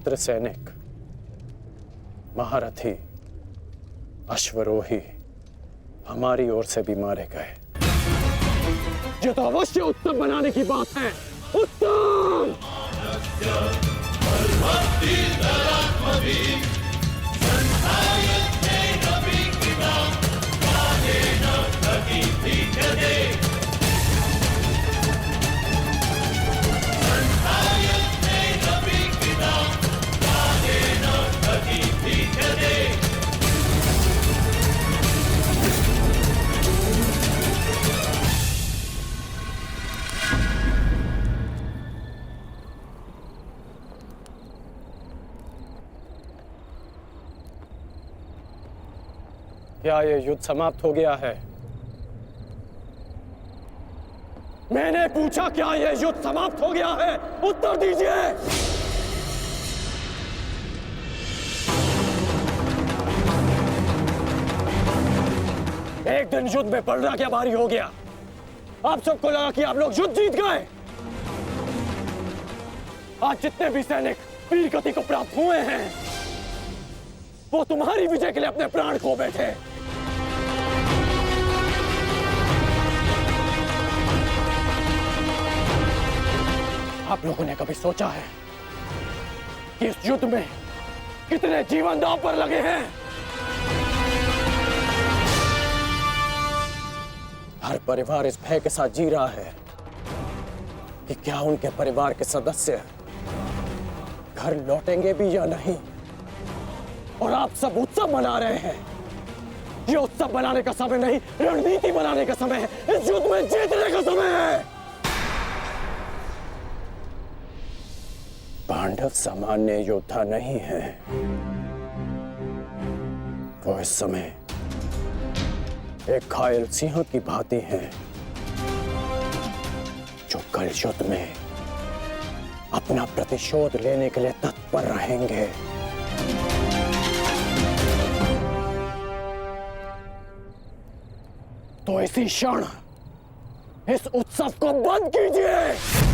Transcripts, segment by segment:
मित्र सैनिक, महारथी, अश्वरोही हमारी ओर से भी मारे गए। ये तो अवश्य उत्तम बनाने की बात है। उत्तम! क्या ये युद्ध समाप्त हो गया है? मैंने पूछा, क्या ये युद्ध समाप्त हो गया है? उत्तर दीजिए। एक दिन युद्ध में पलड़ा क्या भारी हो गया। आप सबको लगा कि आप लोग युद्ध जीत गए। आज जितने भी सैनिक वीर गति को प्राप्त हुए हैं, वो तुम्हारी विजय के लिए अपने प्राण खो बैठे। आप लोगों ने कभी सोचा है कि इस युद्ध में कितने जीवन दांव पर लगे हैं? हर परिवार इस भय के साथ जी रहा है कि क्या उनके परिवार के सदस्य घर लौटेंगे भी या नहीं। और आप सब उत्सव मना रहे हैं। ये उत्सव मनाने का समय नहीं, रणनीति बनाने का समय है। इस युद्ध में जीतने का समय है। पांडव सामान्य योद्धा नहीं है। वो इस समय एक घायल सिंह की भांति हैं, जो कल युद्ध में अपना प्रतिशोध लेने के लिए तत्पर रहेंगे। तो इसी क्षण इस उत्सव को बंद कीजिए।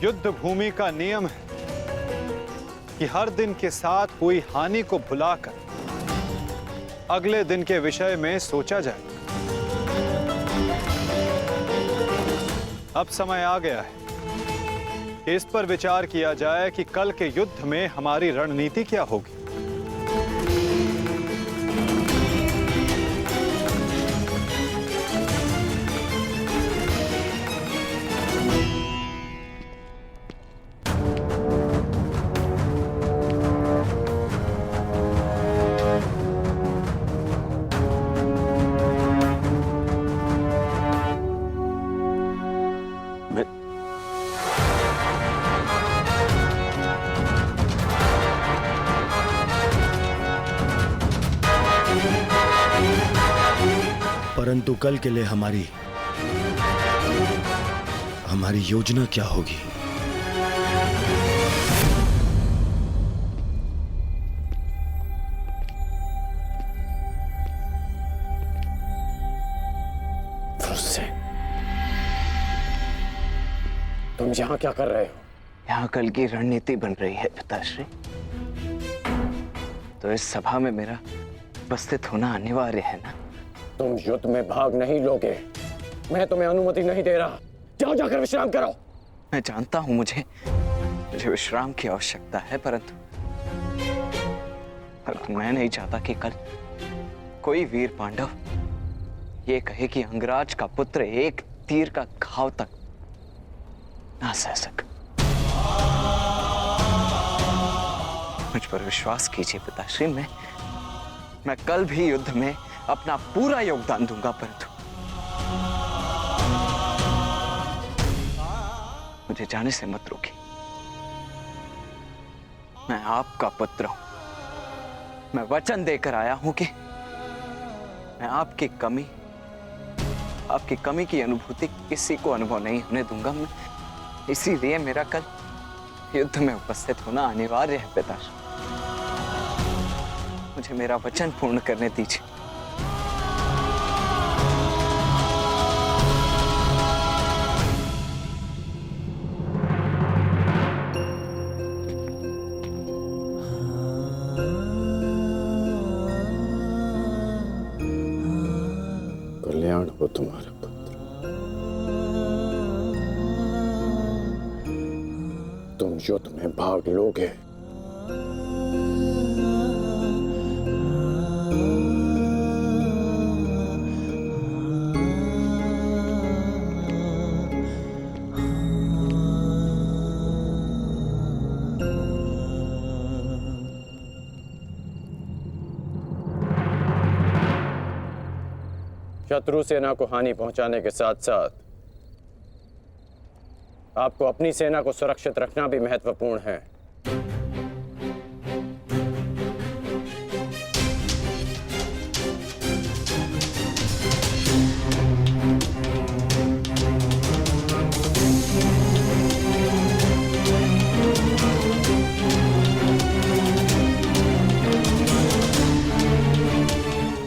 युद्ध भूमि का नियम है कि हर दिन के साथ हुई हानि को भुलाकर अगले दिन के विषय में सोचा जाए। अब समय आ गया है कि इस पर विचार किया जाए कि कल के युद्ध में हमारी रणनीति क्या होगी। परंतु कल के लिए हमारी योजना क्या होगी? तुम यहाँ क्या कर रहे हो? यहाँ कल की रणनीति बन रही है पिताश्री। तो इस सभा में मेरा उपस्थित होना अनिवार्य है ना। तुम युद्ध में भाग नहीं लोगे। मैं तुम्हें अनुमति नहीं दे रहा। जाओ, जाकर विश्राम करो। मैं जानता हूं मुझे विश्राम की आवश्यकता है, परंतु मैं नहीं चाहता कि कल कोई वीर पांडव ये कहे कि अंगराज का पुत्र एक तीर का घाव तक ना सह सका। मुझ पर विश्वास कीजिए पिताश्री, मैं कल भी युद्ध में अपना पूरा योगदान दूंगा, परंतु मुझे जाने से मत रोकिए। मैं आपका पुत्र हूं। मैं वचन देकर आया हूं कि मैं आपकी कमी की अनुभूति किसी को अनुभव नहीं होने दूंगा। मैं इसीलिए मेरा कल युद्ध में उपस्थित होना अनिवार्य है पिताश्री। मुझे मेरा वचन पूर्ण करने दीजिए। कल्याण हो तुम्हारा पुत्र। तुम युद्ध में भाग लोगे। शत्रु सेना को हानि पहुंचाने के साथ साथ आपको अपनी सेना को सुरक्षित रखना भी महत्वपूर्ण है।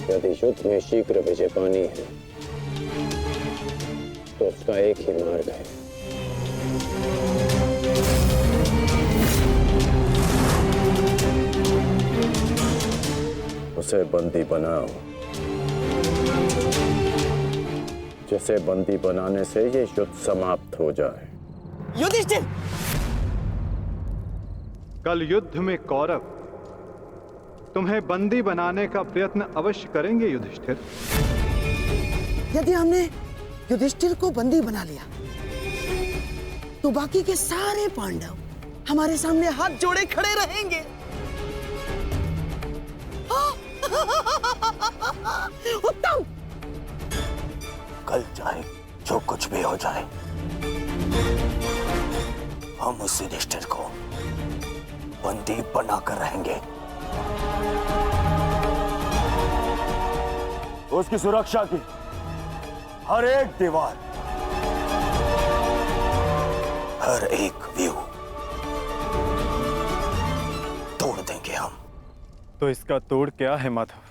यदि युद्ध में शीघ्र विजय पानी है तो उसका एक ही मार्ग है, उसे बंदी बनाओ। जिसे बंदी बनाने से ये युद्ध समाप्त हो जाए। युधिष्ठिर! कल युद्ध में कौरव तुम्हें बंदी बनाने का प्रयत्न अवश्य करेंगे युधिष्ठिर। यदि हमने युधिष्ठिर को बंदी बना लिया तो बाकी के सारे पांडव हमारे सामने हाथ जोड़े खड़े रहेंगे। उत्तम! कल चाहे जो कुछ भी हो जाए, हम उस युधिष्ठिर को बंदी बनाकर रहेंगे। उसकी सुरक्षा की हर एक दीवार, हर एक व्यू तोड़ देंगे हम। तो इसका तोड़ क्या है माधव?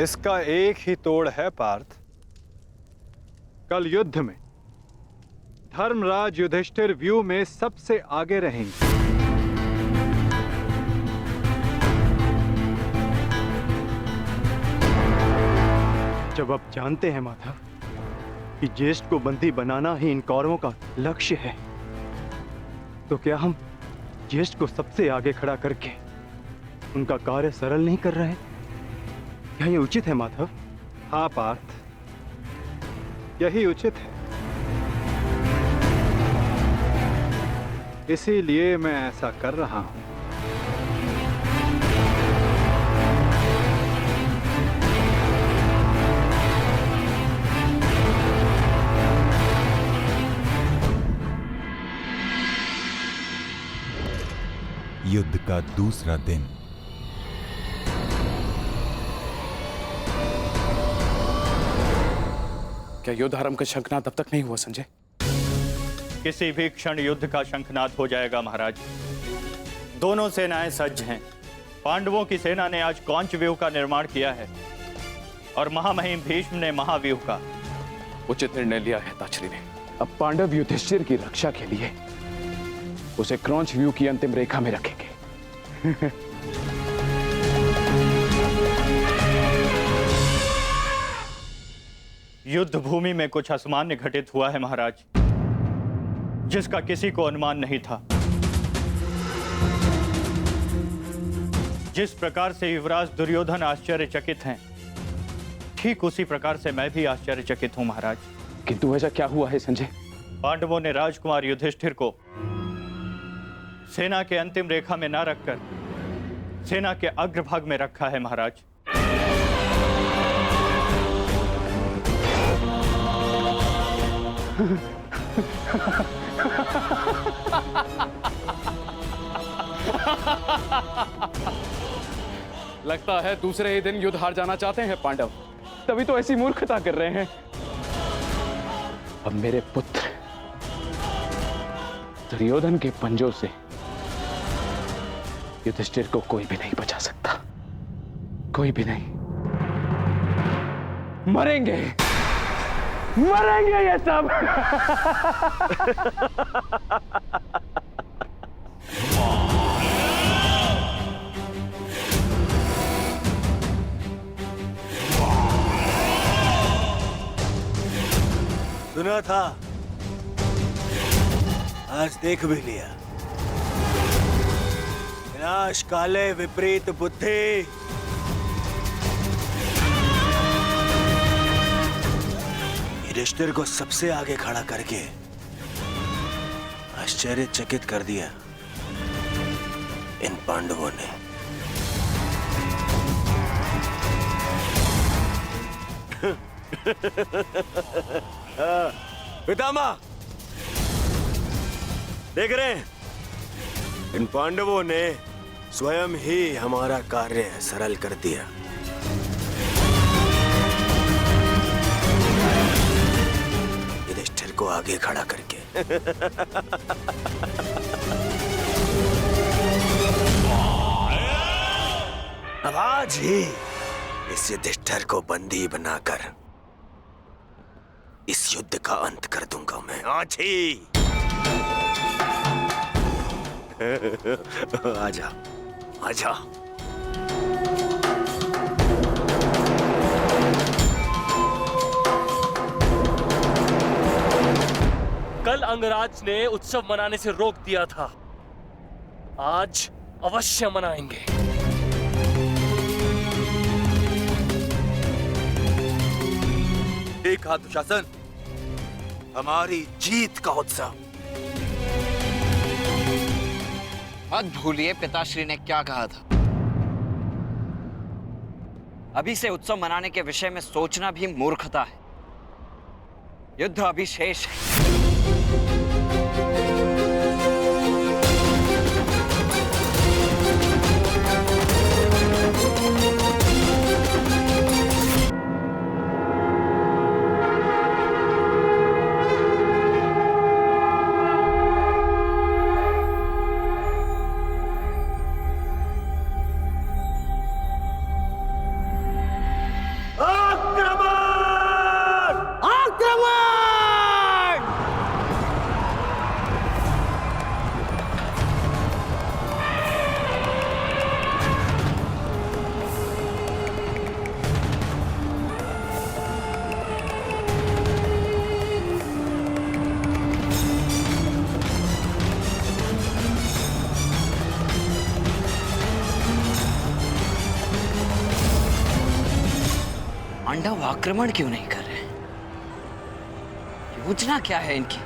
इसका एक ही तोड़ है पार्थ। कल युद्ध में धर्मराज युधिष्ठिर व्यू में सबसे आगे रहेंगे। जब आप जानते हैं माधव कि ज्येष्ठ को बंदी बनाना ही इन कौरवों का लक्ष्य है, तो क्या हम ज्येष्ठ को सबसे आगे खड़ा करके उनका कार्य सरल नहीं कर रहे हैं? क्या ये उचित है माधव? हाँ पार्थ, यही उचित है। इसीलिए मैं ऐसा कर रहा हूं। युद्ध का दूसरा दिन। क्या युद्ध आरंभ का शंखनाद तब तक नहीं हुआ संजय? किसी भी क्षण युद्ध का शंखनाद हो जाएगा महाराज। दोनों सेनाएं सज्ज हैं। पांडवों की सेना ने आज कौंच व्यूह का निर्माण किया है और महामहिम भीष्म ने महाव्यूह का। उचित निर्णय लिया है ताचरी ने। अब पांडव युधिष्ठिर की रक्षा के लिए उसे क्रौंच व्यू की अंतिम रेखा में रखेंगे। युद्ध भूमि में कुछ असामान्य घटित हुआ है महाराज, जिसका किसी को अनुमान नहीं था। जिस प्रकार से युवराज दुर्योधन आश्चर्यचकित हैं, ठीक उसी प्रकार से मैं भी आश्चर्यचकित हूं महाराज। किंतु ऐसा क्या हुआ है संजय? पांडवों ने राजकुमार युधिष्ठिर को सेना के अंतिम रेखा में न रखकर सेना के अग्रभाग में रखा है महाराज। लगता है दूसरे ही दिन युद्ध हार जाना चाहते हैं पांडव, तभी तो ऐसी मूर्खता कर रहे हैं। अब मेरे पुत्र दुर्योधन के पंजों से युधिष्ठिर को कोई भी नहीं बचा सकता, कोई भी नहीं। मरेंगे, मरेंगे ये सब। सुना था, आज देख भी लिया। विनाश काले विपरीत बुद्धि। युधिष्ठिर को सबसे आगे खड़ा करके आश्चर्यचकित कर दिया इन पांडवों ने। पितामह, देख रहे हैं, इन पांडवों ने स्वयं ही हमारा कार्य सरल कर दिया। युधिष्ठिर को आगे खड़ा करके। अब आज ही इस युधिष्ठिर को बंदी बनाकर इस युद्ध का अंत कर दूंगा मैं, आज ही। आजा, आजा। कल अंगराज ने उत्सव मनाने से रोक दिया था, आज अवश्य मनाएंगे। देखा दुशासन, हमारी जीत का उत्सव। मत भूलिए पिताश्री ने क्या कहा था। अभी से उत्सव मनाने के विषय में सोचना भी मूर्खता है। युद्ध अभी शेष है। पांडव आक्रमण क्यों नहीं कर रहे? योजना क्या है इनकी?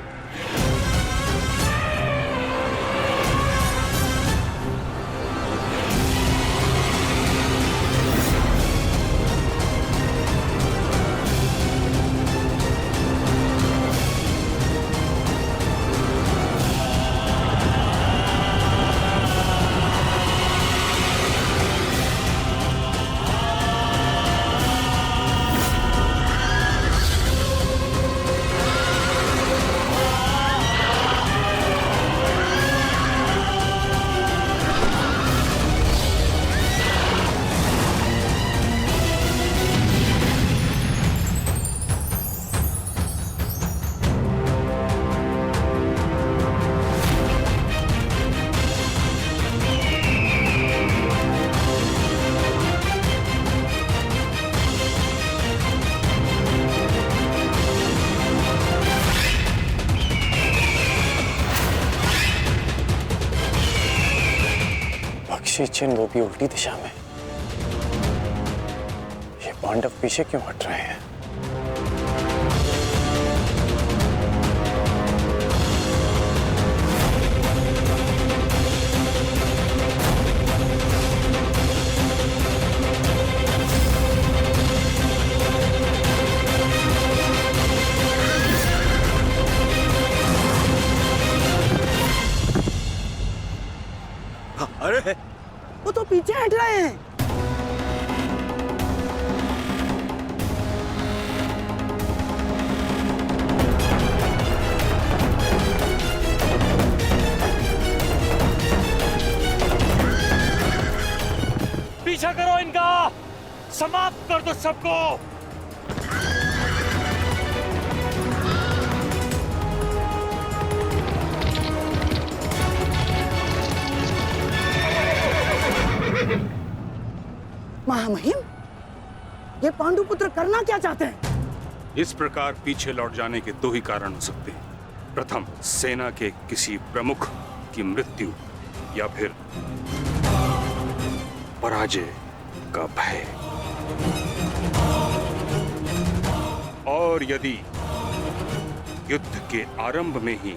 चिन्ह वो भी उल्टी दिशा में। ये पांडव पीछे क्यों हट रहे हैं? पीछा करो इनका, समाप्त कर दो सबको। महामहिम, ये पांडुपुत्र करना क्या चाहते हैं? इस प्रकार पीछे लौट जाने के दो ही कारण हो सकते हैं। प्रथम, सेना के किसी प्रमुख की मृत्यु, या फिर पराजय का भय। और यदि युद्ध के आरंभ में ही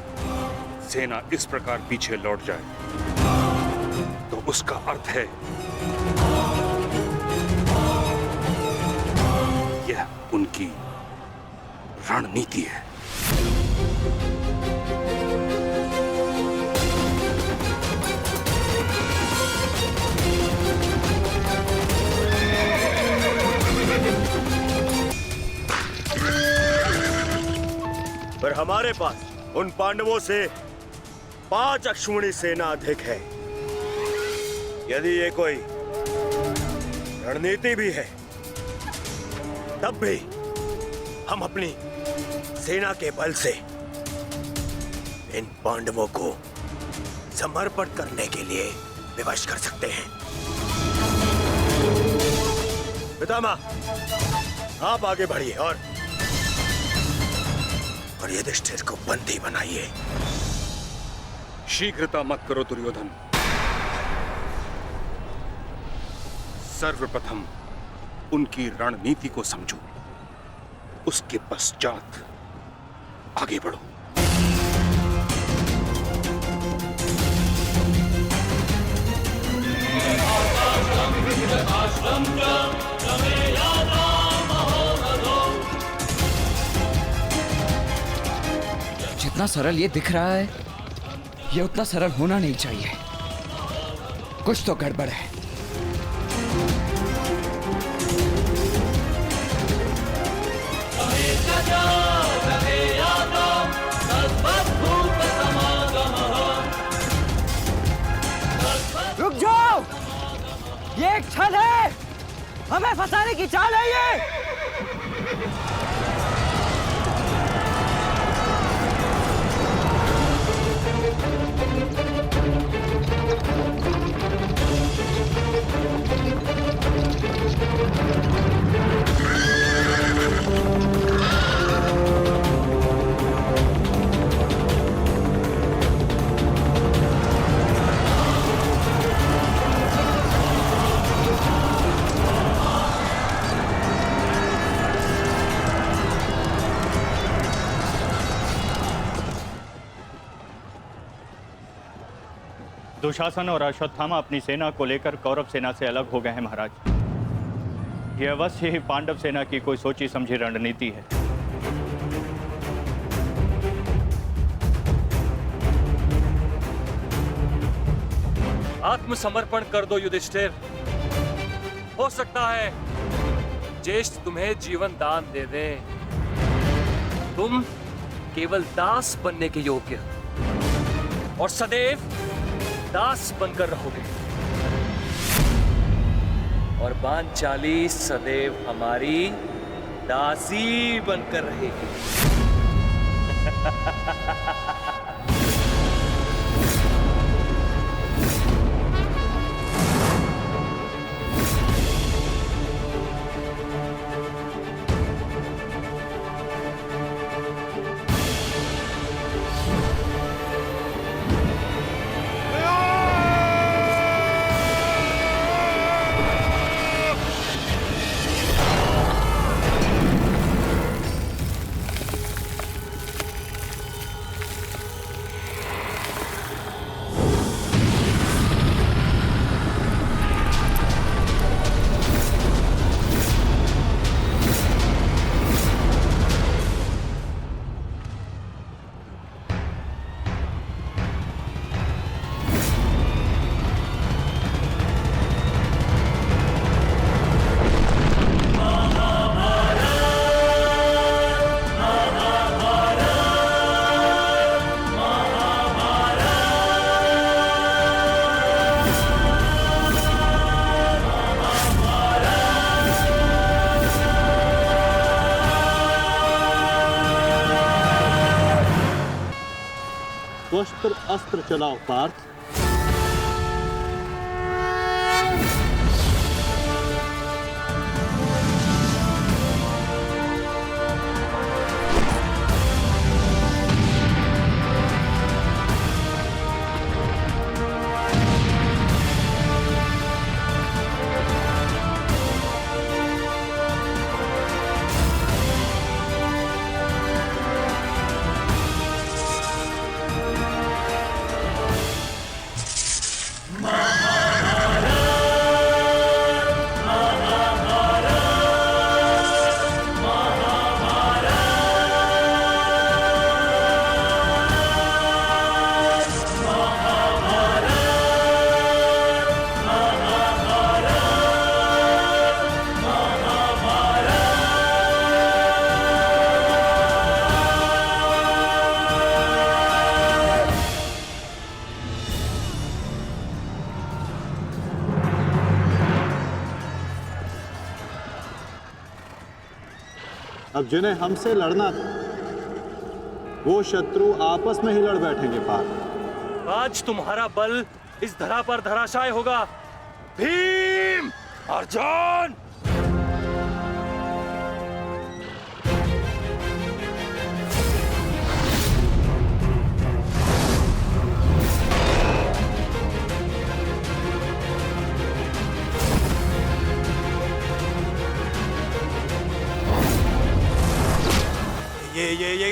सेना इस प्रकार पीछे लौट जाए तो उसका अर्थ है यह उनकी रणनीति है। पर हमारे पास उन पांडवों से 5 अश्विनी सेना अधिक है। यदि ये कोई रणनीति भी है, तब भी हम अपनी सेना के बल से इन पांडवों को समर्पण करने के लिए विवश कर सकते हैं। पितामह, आप आगे बढ़िए और युधिष्ठिर को बंदी बनाइए। शीघ्रता मत करो दुर्योधन। सर्वप्रथम उनकी रणनीति को समझो, उसके पश्चात आगे बढ़ो। जितना सरल ये दिख रहा है, ये उतना सरल होना नहीं चाहिए। कुछ तो गड़बड़ है। रुक जाओ, ये एक छल है, हमें फंसाने की चाल है ये। दुशासन और अश्वत्थामा अपनी सेना को लेकर कौरव सेना से अलग हो गए हैं महाराज। यह अवश्य ही पांडव सेना की कोई सोची समझी रणनीति है। आत्मसमर्पण कर दो युधिष्ठिर। हो सकता है ज्येष्ठ तुम्हें जीवन दान दे दे। तुम केवल दास बनने के योग्य और सदैव दास बनकर रहोगे, और पांचाली सदैव हमारी दासी बनकर रहेगी। शस्त्र अस्त्र चलाओ पार्थ। अब जिन्हें हमसे लड़ना था वो शत्रु आपस में ही लड़ बैठेंगे पार्थ। आज तुम्हारा बल इस धरा पर धराशाय होगा। भीम, अर्जुन!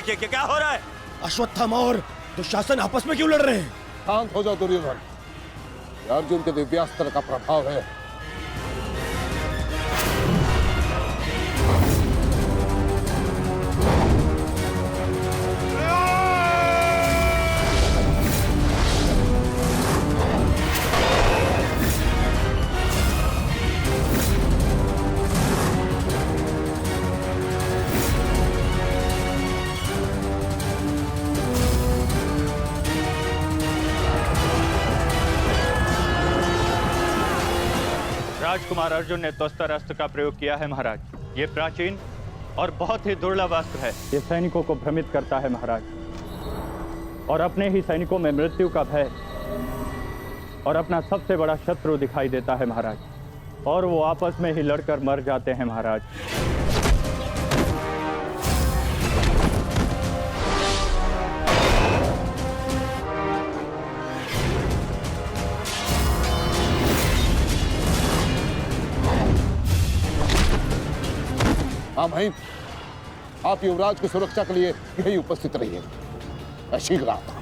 ये क्या हो रहा है? अश्वत्थामा और दुशासन आपस में क्यों लड़ रहे हैं? शांत हो जाओ दुर्योधन। ये अर्जुन के दिव्यास्त्र का प्रभाव है। राजकुमार अर्जुन ने त्वस्तर अस्त्र का प्रयोग किया है महाराज। ये प्राचीन और बहुत ही दुर्लभ अस्त्र है। ये सैनिकों को भ्रमित करता है महाराज, और अपने ही सैनिकों में मृत्यु का भय और अपना सबसे बड़ा शत्रु दिखाई देता है महाराज, और वो आपस में ही लड़कर मर जाते हैं महाराज। हाँ भाई, आप युवराज की सुरक्षा के लिए यही उपस्थित रहिए। मैं शीघ्र आता हूं।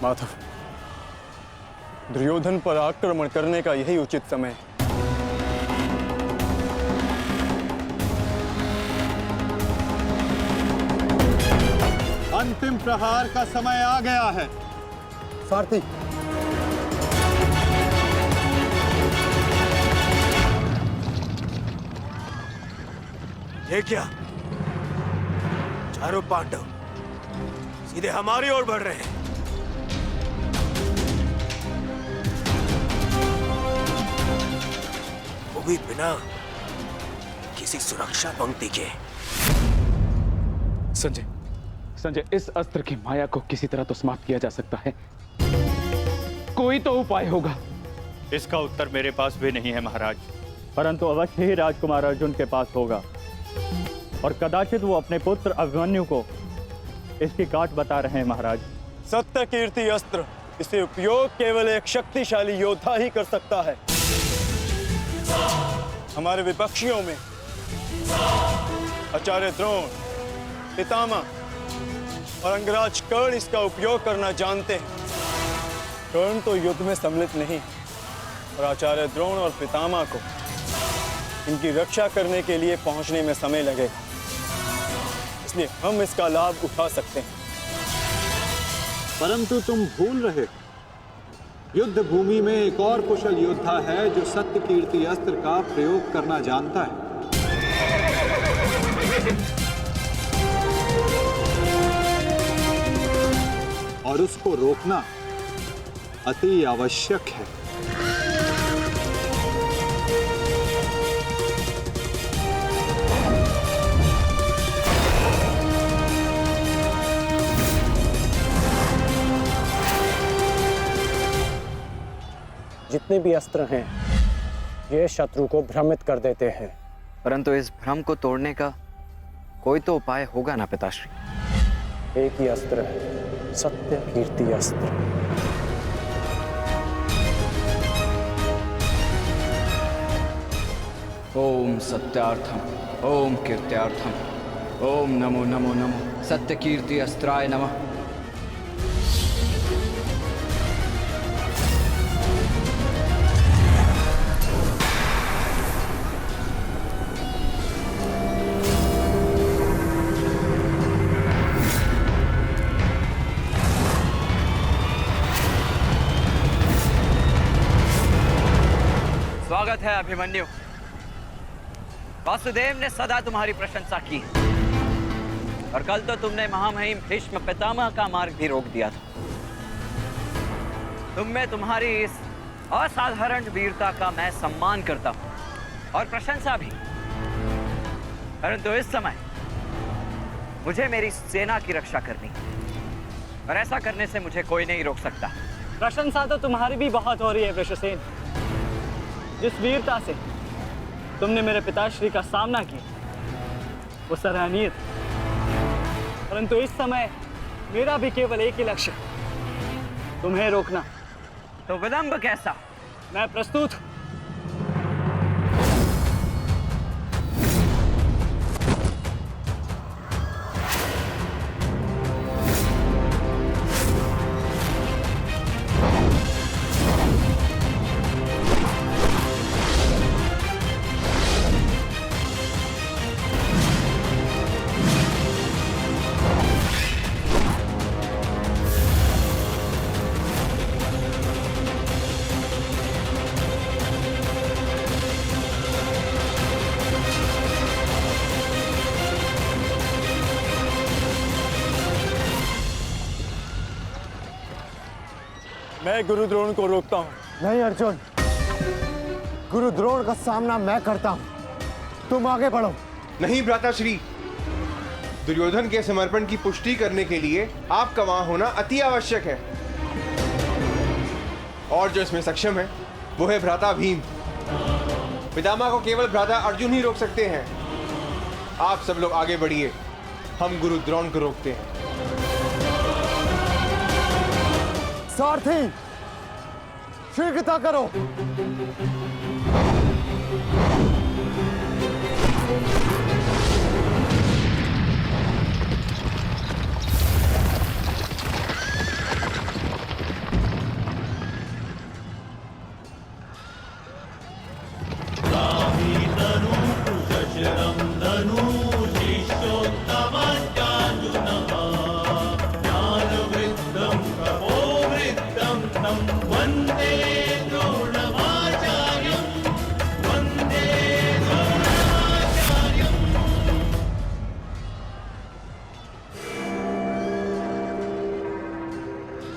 माधव, दुर्योधन पर आक्रमण करने का यही उचित समय है। अंतिम प्रहार का समय आ गया है। सारथी, ये क्या? चारों पांडव सीधे हमारी ओर बढ़ रहे हैं। वो भी बिना किसी सुरक्षा पंक्ति के। संजय, इस अस्त्र की माया को किसी तरह तो समाप्त किया जा सकता है। कोई तो उपाय होगा। इसका उत्तर मेरे पास भी नहीं है महाराज, परंतु अवश्य ही राजकुमार अर्जुन के पास होगा, और कदाचित वो अपने पुत्र अभिमन्यु को इसकी काट बता रहे हैं महाराज। सत्य कीर्ति अस्त्र, इसे उपयोग केवल एक शक्तिशाली योद्धा ही कर सकता है। हमारे विपक्षियों में आचार्य द्रोण, पितामह और अंगराज कर्ण इसका उपयोग करना जानते हैं। कर्ण तो युद्ध में सम्मिलित नहीं, और आचार्य द्रोण और पितामह को इनकी रक्षा करने के लिए पहुंचने में समय लगेगा, इसलिए हम इसका लाभ उठा सकते हैं। परंतु तुम भूल रहे, युद्ध भूमि में एक और कुशल योद्धा है जो सत्य कीर्ति अस्त्र का प्रयोग करना जानता है। और उसको रोकना अति आवश्यक है। जितने भी अस्त्र हैं ये शत्रु को भ्रमित कर देते हैं। परंतु इस भ्रम को तोड़ने का कोई तो उपाय होगा ना पिताश्री? एक ही अस्त्र है, सत्य कीर्ति अस्त्र। ओम सत्यार्थम ओम कीर्त्यार्थम ओम नमो नमो नमो सत्य कीर्ति अस्त्राय नमः। स्वागत है अभिमन्यु। वासुदेव ने सदा तुम्हारी प्रशंसा की और कल तो तुमने महामहिम भीष्म पितामह का मार्ग भी रोक दिया था। तुम में तुम्हारी इस असाधारण वीरता का मैं सम्मान करता हूं और प्रशंसा भी। परंतु इस समय मुझे मेरी सेना की रक्षा करनी है और ऐसा करने से मुझे कोई नहीं रोक सकता। प्रशंसा तो तुम्हारी भी बहुत हो रही है वृषसेन। जिस वीरता से तुमने मेरे पिताश्री का सामना किया वो सराहनीय था। परंतु इस समय मेरा भी केवल एक ही लक्ष्य है, तुम्हें रोकना। तो विलंब कैसा? मैं प्रस्तुत हूं। मैं गुरु द्रोण को रोकता हूँ। नहीं अर्जुन, गुरु द्रोण का सामना मैं करता हूँ, तुम आगे बढ़ो। नहीं भ्राताश्री, दुर्योधन के समर्पण की पुष्टि करने के लिए आपका वहां होना अति आवश्यक है। और जो इसमें सक्षम है वो है भ्राता भीम। पितामह को केवल भ्राता अर्जुन ही रोक सकते हैं। आप सब लोग आगे बढ़िए, हम गुरु द्रोण को रोकते हैं। सारथी, शीघ्रता करो।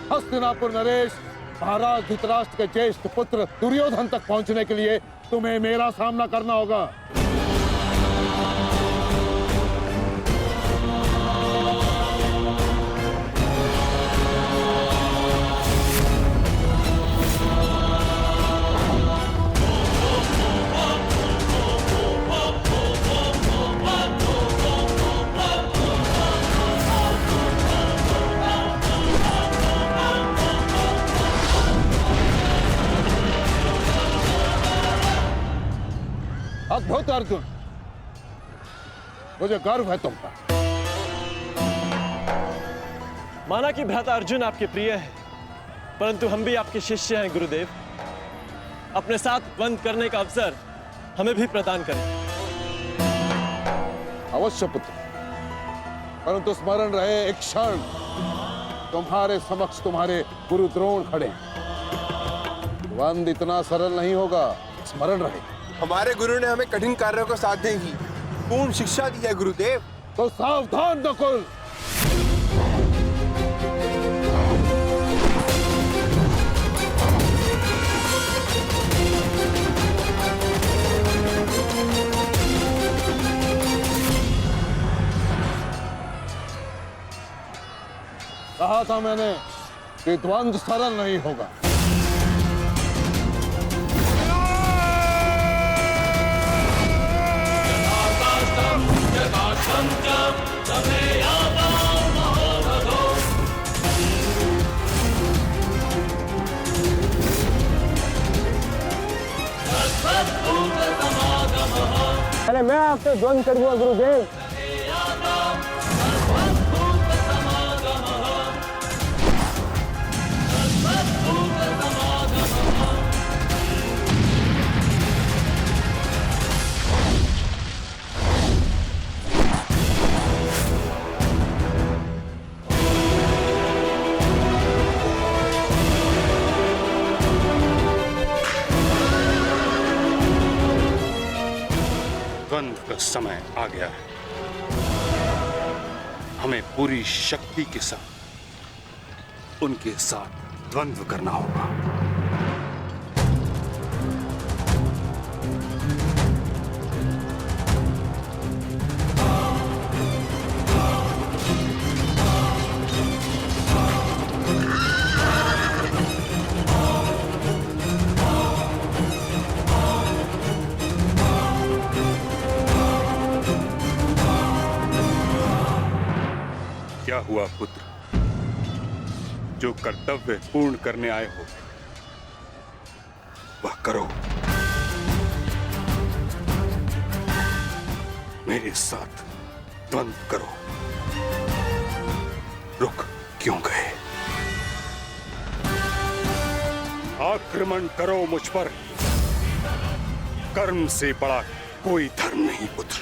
हस्तिनापुर नरेश, महाराज धृतराष्ट्र के ज्येष्ठ पुत्र दुर्योधन तक पहुंचने के लिए तुम्हें मेरा सामना करना होगा। अद्भुत अर्जुन, मुझे गर्व है तुम पर। माना कि भ्राता अर्जुन आपके प्रिय है, परंतु हम भी आपके शिष्य हैं गुरुदेव। अपने साथ बंद करने का अवसर हमें भी प्रदान करें। अवश्य पुत्र, परंतु स्मरण रहे एक क्षण तुम्हारे समक्ष तुम्हारे गुरु द्रोण खड़े। बंद इतना सरल नहीं होगा, स्मरण रहे। हमारे गुरु ने हमें कठिन कार्यों को साधने की पूर्ण शिक्षा दी है गुरुदेव। तो सावधान नकुल। कहा था मैंने कि द्वंद्व सरल नहीं होगा। पहले मैं आपसे द्वंद करूंगा गुरुदेव। द्वंद्व का समय आ गया है। हमें पूरी शक्ति के साथ उनके साथ द्वंद्व करना होगा। क्या हुआ पुत्र? जो कर्तव्य पूर्ण करने आए हो वह करो। मेरे साथ द्वंद्व करो। रुक क्यों गए? आक्रमण करो मुझ पर। कर्म से बड़ा कोई धर्म नहीं पुत्र।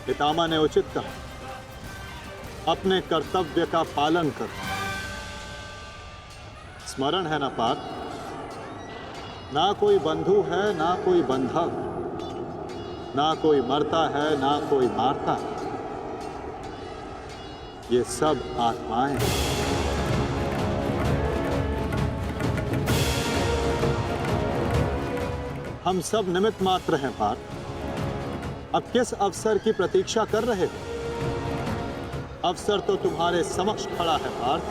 पितामह ने उचित कहा, अपने कर्तव्य का पालन कर। स्मरण है ना पार्थ, ना कोई बंधु है ना कोई बंधव, ना कोई मरता है ना कोई मारता है। ये सब आत्माएं हैं। हम सब निमित्त मात्र हैं पार्थ। अब किस अवसर की प्रतीक्षा कर रहे हो? अवसर तो तुम्हारे समक्ष खड़ा है पार्थ।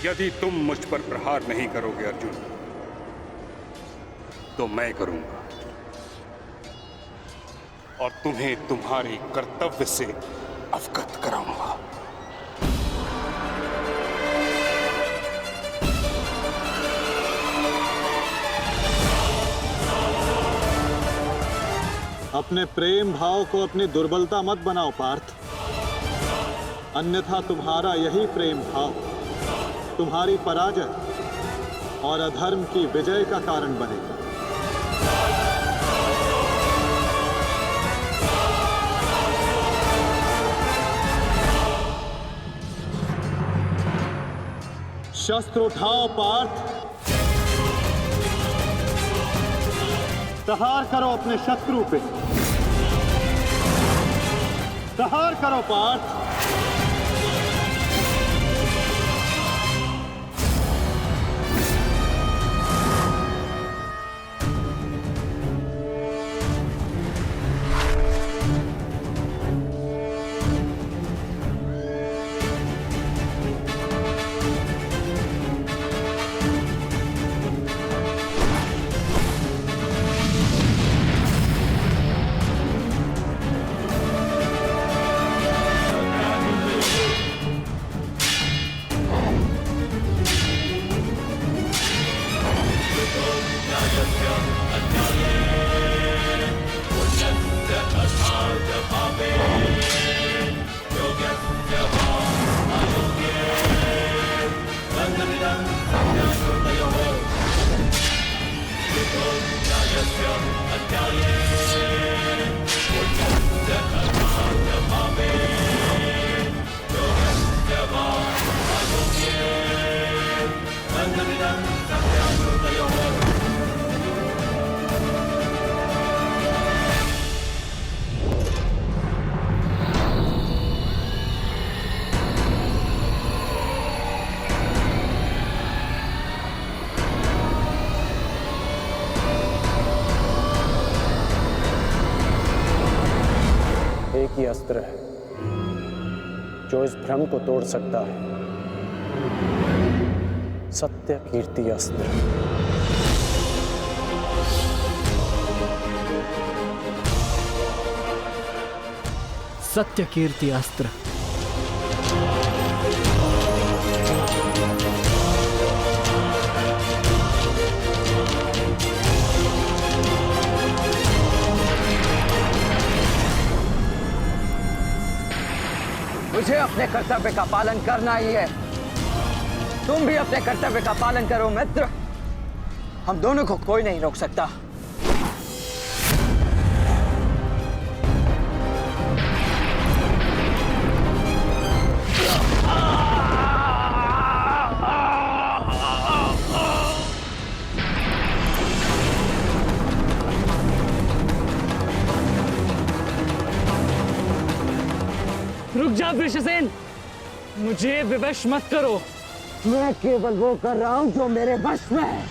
यदि तुम मुझ पर प्रहार नहीं करोगे अर्जुन, तो मैं करूंगा और तुम्हें तुम्हारे कर्तव्य से अवगत कराऊंगा। अपने प्रेम भाव को अपनी दुर्बलता मत बनाओ पार्थ, अन्यथा तुम्हारा यही प्रेम भाव तुम्हारी पराजय और अधर्म की विजय का कारण बनेगा। शस्त्र उठाओ पार्थ, प्रहार करो अपने शत्रु पे। प्रहार करो पार्थ। एक ही अस्त्र है जो इस भ्रम को तोड़ सकता है। सत्य कीर्ति अस्त्र। सत्य कीर्ति अस्त्र। मुझे अपने कर्तव्य का पालन करना ही है। तुम भी अपने कर्तव्य का पालन करो मित्र। हम दोनों को कोई नहीं रोक सकता। रुक जा वृषसेन, मुझे विवश मत करो। मैं केवल वो कर रहा हूं जो मेरे वश में है।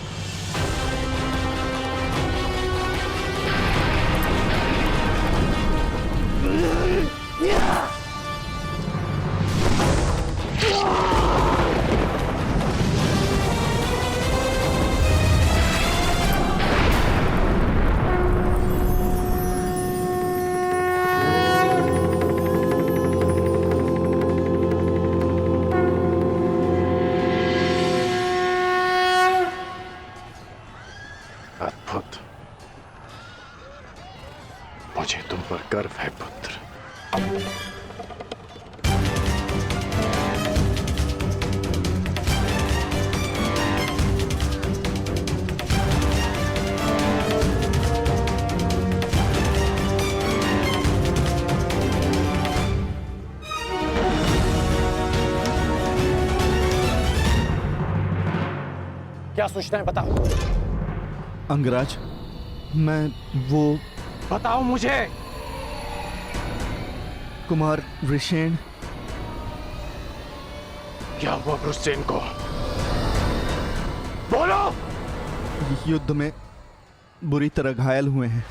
अद्भुत। मुझे तुम पर गर्व है पुत्र। क्या सूचना है बताओ। अंगराज, मैं वो बताओ मुझे। कुमार वृषेण। क्या हुआ वृषसेन को? बोलो। युद्ध में बुरी तरह घायल हुए हैं।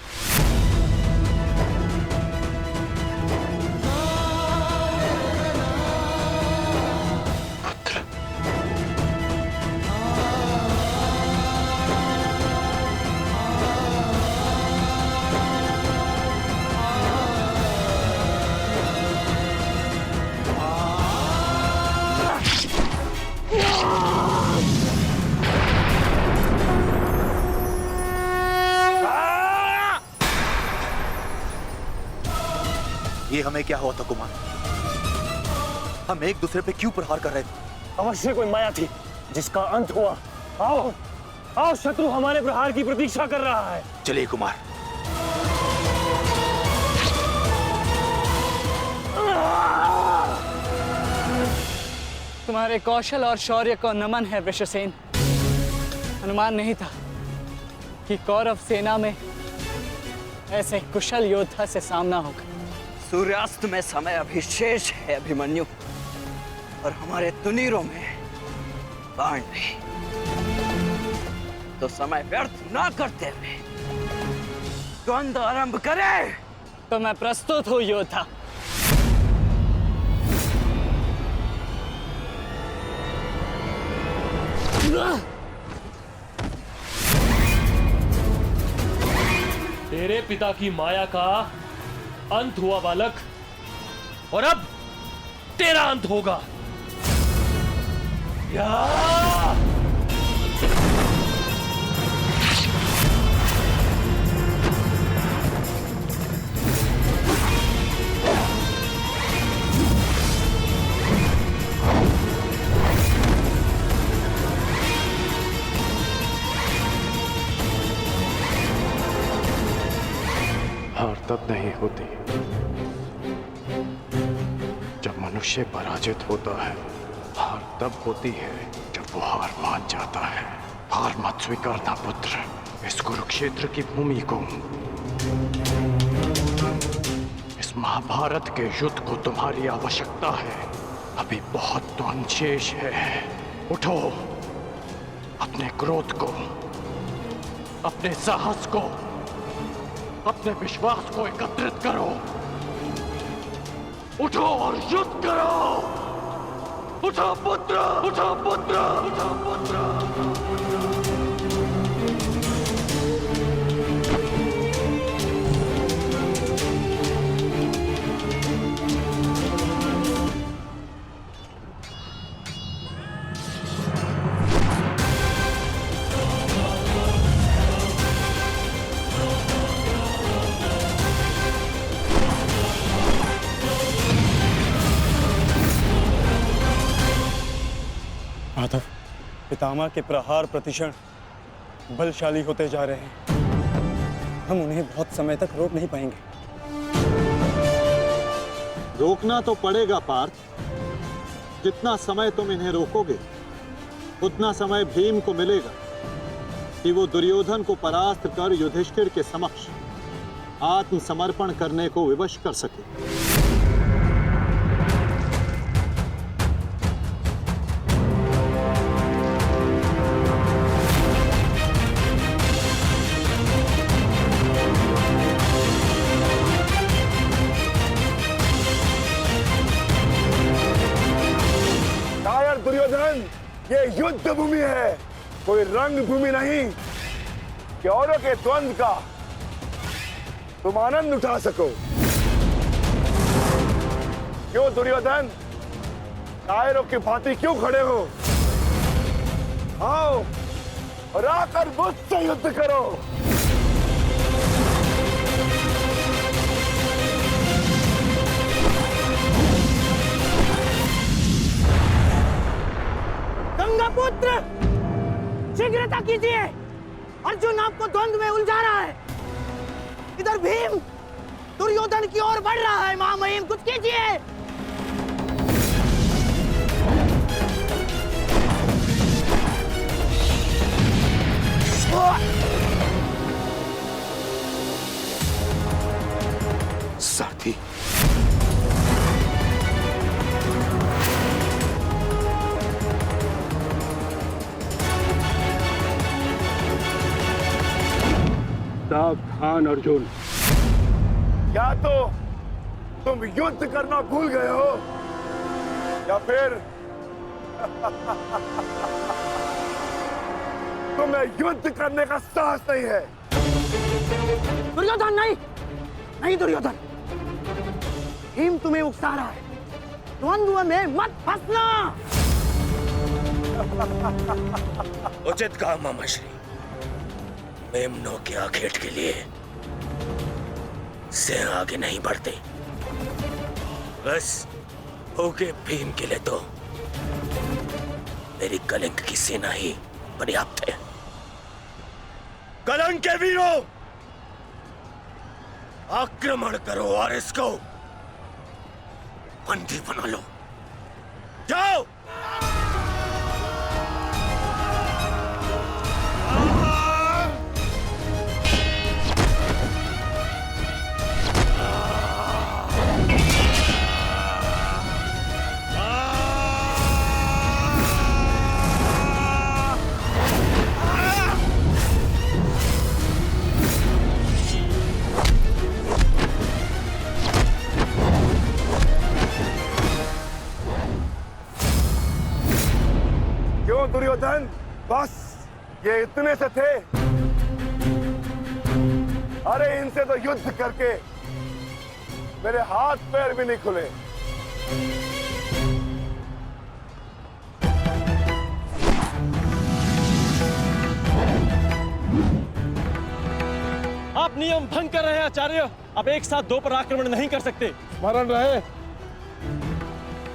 ये हमें क्या हुआ था कुमार? हम एक दूसरे पे क्यों प्रहार कर रहे थे? अवश्य कोई माया थी जिसका अंत हुआ। आओ आओ, शत्रु हमारे प्रहार की प्रतीक्षा कर रहा है। चलिए कुमार। तुम्हारे कौशल और शौर्य को नमन है वृषसेन। अनुमान नहीं था कि कौरव सेना में ऐसे कुशल योद्धा से सामना होगा। सूर्यास्त में समय अभी शेष है अभिमन्यु, और हमारे तुनीरों में बाण नहीं। तो समय व्यर्थ ना करते हुए द्वंद्व आरंभ करें। तो मैं प्रस्तुत हूं योद्धा। तेरे पिता की माया का अंत हुआ बालक, और अब तेरा अंत होगा। हार तब नहीं होती जब मनुष्य पराजित होता है। हार तब होती है जब वो हार मान जाता है। हार मत स्वीकारना पुत्र। इस कुरुक्षेत्र की भूमि को, इस महाभारत के युद्ध को तुम्हारी आवश्यकता है। अभी बहुत तो शेष है। उठो, अपने क्रोध को, अपने साहस को, अपने विश्वास को एकत्रित करो। उठो और युद्ध करो। उठो पुत्र, उठो पुत्र, उठो पुत्र। माधव, पितामह के प्रहार प्रतिक्षण बलशाली होते जा रहे हैं। हम उन्हें बहुत समय तक रोक नहीं पाएंगे। रोकना तो पड़ेगा पार्थ। जितना समय तुम इन्हें रोकोगे उतना समय भीम को मिलेगा कि वो दुर्योधन को परास्त कर युधिष्ठिर के समक्ष आत्मसमर्पण करने को विवश कर सके। दुर्योधन, ये युद्ध भूमि है, कोई रंग भूमि नहीं कि औरों के द्वंद्व का तुम आनंद उठा सको। क्यों दुर्योधन, कायरों की भांति क्यों खड़े हो? आओ और आकर मुझसे युद्ध करो। गंगापुत्र, शीघ्रता कीजिए। अर्जुन आपको द्वंद्व में उलझा रहा है। इधर भीम दुर्योधन की ओर बढ़ रहा है। महामहिम, कुछ कीजिए। साथी, सावधान अर्जुन, या तो तुम युद्ध करना भूल गए हो या फिर तुम्हें युद्ध करने का साहस नहीं है। दुर्योधन, नहीं नहीं दुर्योधन, भीम तुम्हें उकसा रहा है। द्वंद्व में मत फंसना। उचित कहा मामाश्री। मेमनों के आखेट के लिए से आगे नहीं बढ़ते, बस होके भीम के लिए तो मेरी कलिंग की सेना ही पर्याप्त है। कलंक के वीरों, आक्रमण करो और इसको बंदी बना लो। जाओ। दुर्योधन, बस ये इतने से थे? अरे इनसे तो युद्ध करके मेरे हाथ पैर भी नहीं खुले। आप नियम भंग कर रहे हैं आचार्य। आप एक साथ दो पर आक्रमण नहीं कर सकते। स्मरण रहे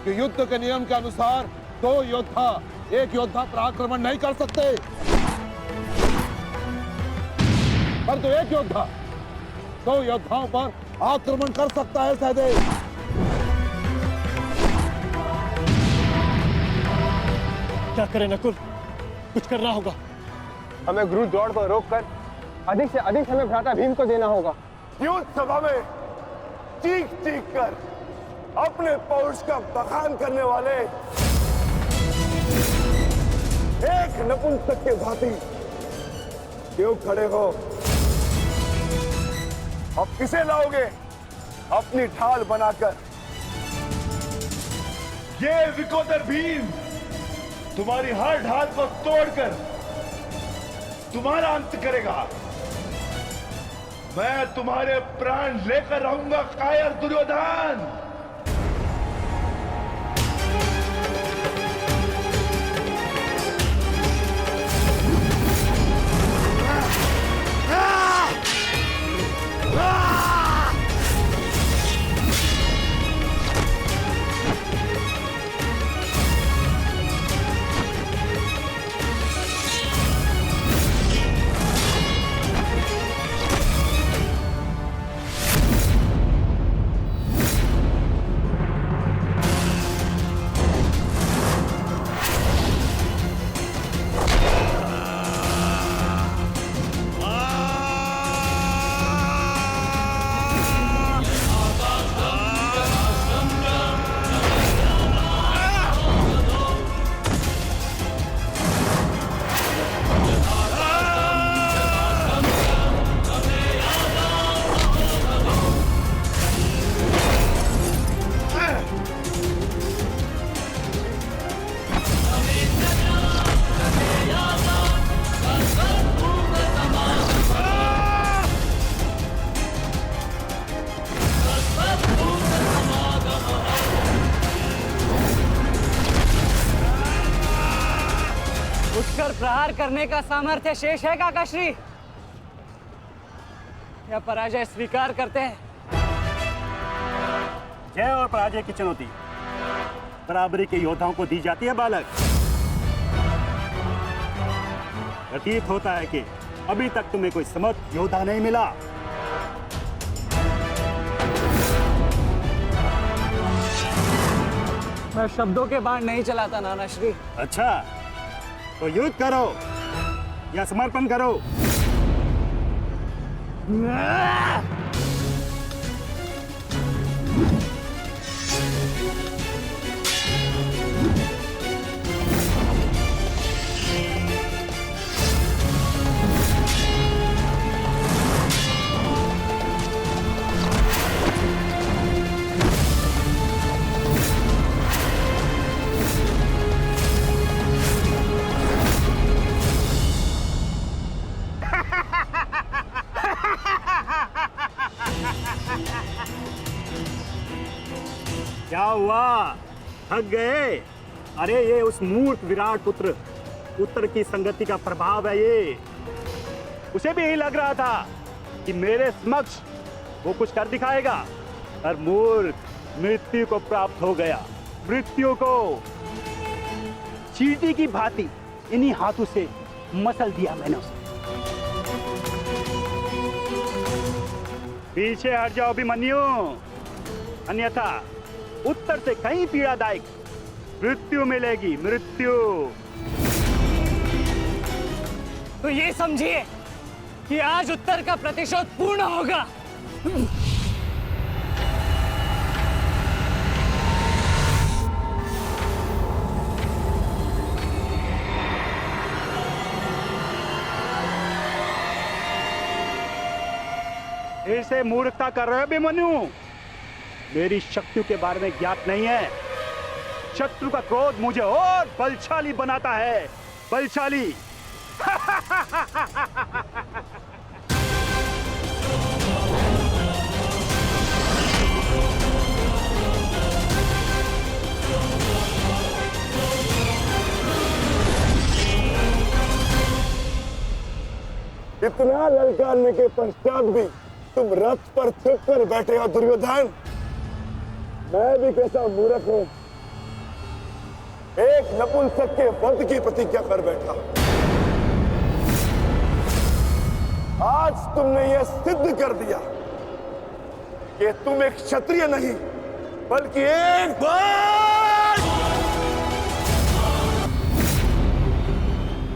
कि युद्ध के नियम के अनुसार दो योद्धा एक योद्धा पर आक्रमण नहीं कर सकते, परंतु एक योद्धा दो योद्धाओं पर आक्रमण कर सकता है। सहदेव, क्या करें नकुल, कुछ करना होगा। हमें गुरु द्रोण को रोककर अधिक से अधिक समय भ्राता भीम को देना होगा। युद्ध सभा में चीख चीख कर अपने पौरुष का बखान करने वाले एक नपुंसक के भांति क्यों खड़े हो? अब किसे लाओगे अपनी ढाल बनाकर? ये विकोदर भीम तुम्हारी हर ढाल को तोड़कर तुम्हारा अंत करेगा। मैं तुम्हारे प्राण लेकर रहूंगा कायर दुर्योधन। उठकर प्रहार करने का सामर्थ्य शेष है काकाश्री, या पराजय स्वीकार करते हैं? जय और पराजय की चुनौती बराबरी के योद्धाओं को दी जाती है बालक। प्रतीत होता है कि अभी तक तुम्हें कोई समर्थ योद्धा नहीं मिला। मैं शब्दों के बाण नहीं चलाता नानाश्री। अच्छा, तो युद्ध करो या समर्पण करो। क्या हुआ, थक गए? अरे ये उस मूर्ख विराट पुत्र उत्तर की संगति का प्रभाव है। ये उसे भी यही लग रहा था कि मेरे समक्ष वो कुछ कर दिखाएगा, पर मूर्ख मृत्यु को प्राप्त हो गया। मृत्यु को चींटी की भांति इन्हीं हाथों से मसल दिया मैंने उसे। पीछे हट जाओ अभिमन्यु, अन्यथा उत्तर से कहीं पीड़ादायक मृत्यु मिलेगी। मृत्यु। तो ये समझिए कि आज उत्तर का प्रतिशोध पूर्ण होगा। फिर से मूर्खता कर रहे हो अभिमन्यु? मेरी शक्तियों के बारे में ज्ञात नहीं है। शत्रु का क्रोध मुझे और बलशाली बनाता है। बलशाली। इतना ललकारने के पश्चात भी तुम रथ पर छिप कर बैठे हो दुर्योधन। मैं भी कैसा मूर्ख हूं, एक नपुंसक के वध की प्रतिज्ञा कर बैठा। आज तुमने यह सिद्ध कर दिया कि तुम एक क्षत्रिय नहीं बल्कि एक बार।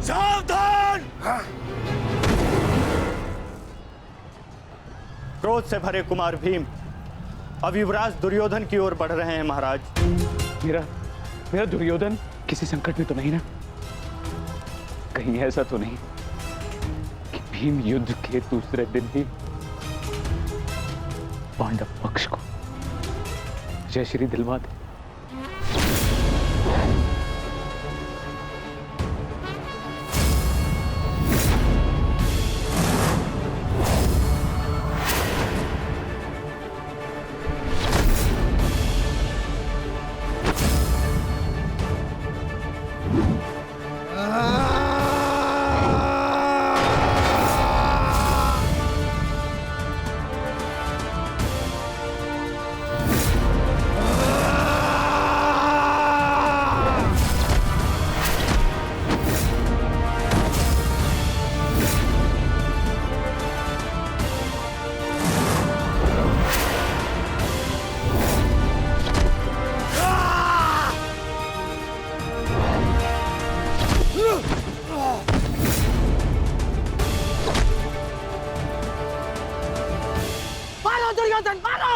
सावधान! क्रोध से भरे कुमार भीम अब युवराज दुर्योधन की ओर बढ़ रहे हैं महाराज। मेरा दुर्योधन किसी संकट में तो नहीं ना? कहीं ऐसा तो नहीं कि भीम युद्ध के दूसरे दिन ही पांडव पक्ष को जय श्री दिलवा दे? दुर्योधन मारो।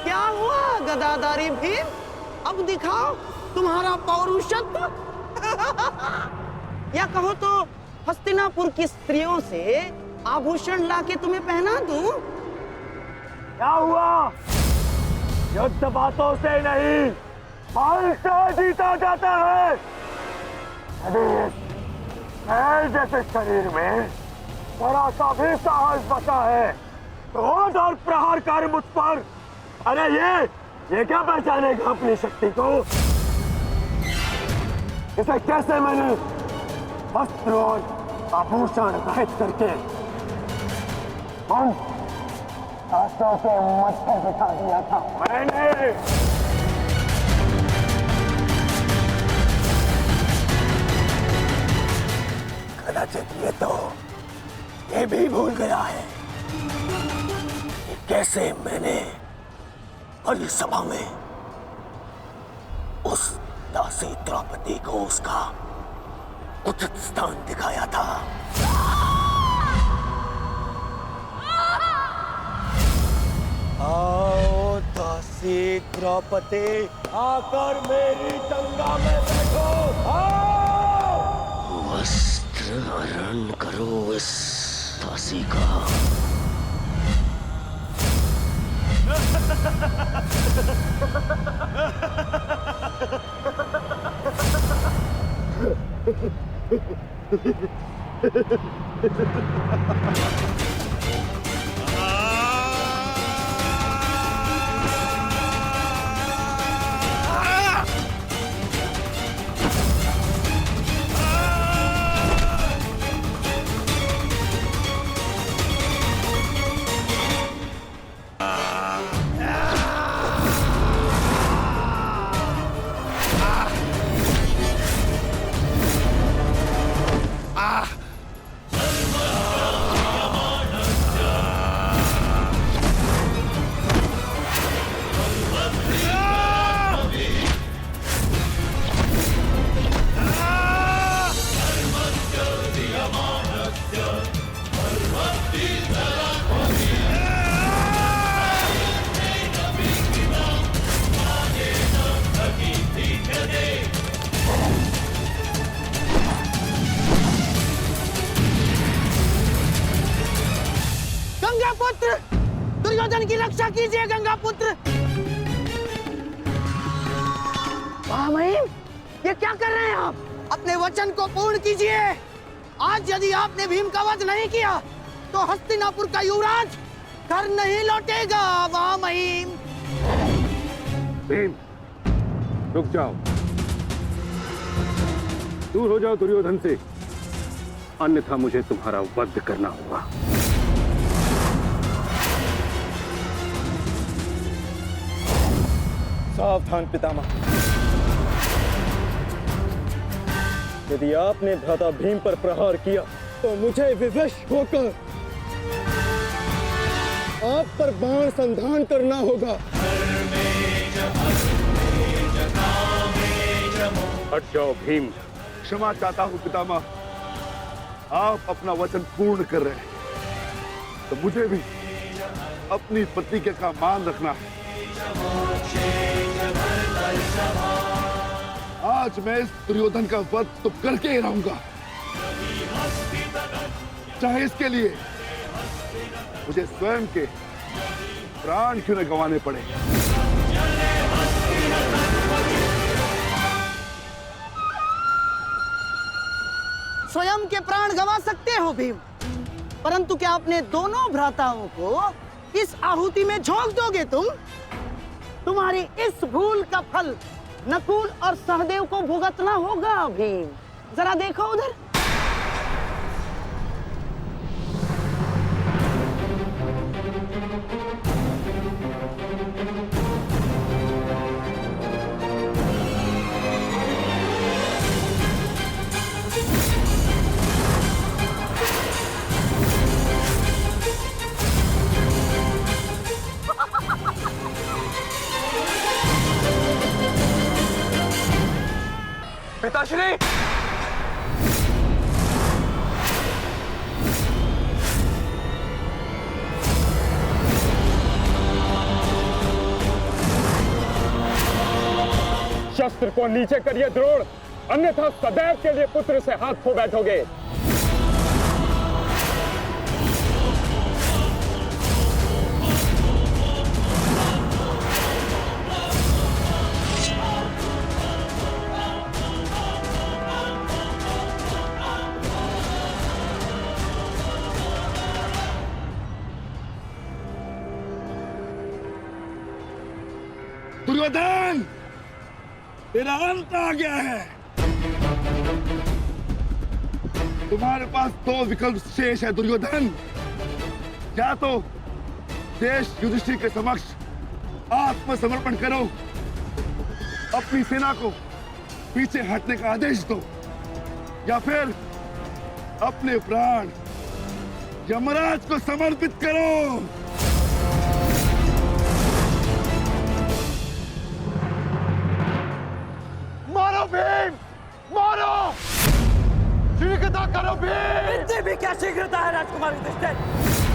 क्या हुआ गदाधारी भीम? अब दिखाओ तुम्हारा पौरुषत्व। या कहो तो हस्तिनापुर की स्त्रियों से आभूषण लाके तुम्हें पहना दूं? क्या हुआ? युद्ध बातों से नहीं, बल से जीता जाता है। यदि इस मैल जैसे शरीर में जरा सा भी साहस बचा है, क्रोध और प्रहार कर मुझ पर। अरे ये क्या पहचानेगा अपनी शक्ति को? इसे कैसे मैंने वस्त्र और आभूषण रहित करके उन हाथों के मत्थे बिठा दिया था मैंने। कदाचित ये भी भूल गया है कि कैसे मैंने बड़ी सभा में उस दासी द्रौपदी को उसका उचित स्थान दिखाया था। आओ दासी द्रौपदी, आकर मेरी गंगा में बैठो। आओ। वस्त्र हरण करो इस दासी का। गंगापुत्र, दुर्योधन की रक्षा कीजिए गंगापुत्र। महामहिम, ये क्या कर रहे हैं आप? अपने वचन को पूर्ण कीजिए। आज यदि आपने भीम का वध नहीं किया तो हस्तिनापुर का युवराज घर नहीं लौटेगा। महामहिम। भीम, रुक जाओ, दूर हो जाओ दुर्योधन से, अन्यथा मुझे तुम्हारा वध करना होगा। सावधान पितामह, यदि आपने भ्राता भीम पर प्रहार किया तो मुझे विवश होकर आप पर बाण संधान करना होगा। हट जाओ भीम। क्षमा चाहता हूं पितामह, आप अपना वचन पूर्ण कर रहे हैं तो मुझे भी अपनी प्रतिज्ञा का मान रखना है। आज मैं इस दुर्योधन का वध तो करके ही रहूंगा, चाहे इसके लिए मुझे स्वयं के प्राण क्यों न गंवाने पड़े। स्वयं के प्राण गंवा सकते हो भीम, परंतु क्या अपने दोनों भ्राताओं को इस आहुति में झोंक दोगे तुम? तुम्हारी इस भूल का फल नकुल और सहदेव को भुगतना होगा भीम। जरा देखो उधर। पिताश्री! शस्त्र को नीचे करिए द्रोण, अन्यथा सदैव के लिए पुत्र से हाथ खो बैठोगे। दुर्योधन, तेरा अंत आ गया है। तुम्हारे पास दो विकल्प शेष है दुर्योधन। या तो देश युधिष्ठिर के समक्ष आत्मसमर्पण करो, अपनी सेना को पीछे हटने का आदेश दो, या फिर अपने प्राण यमराज को समर्पित करो। मारो भीम, मारो! शीघ्रता करो भीम! इतनी भी क्या शीघ्रता है राजकुमार युधिष्ठिर?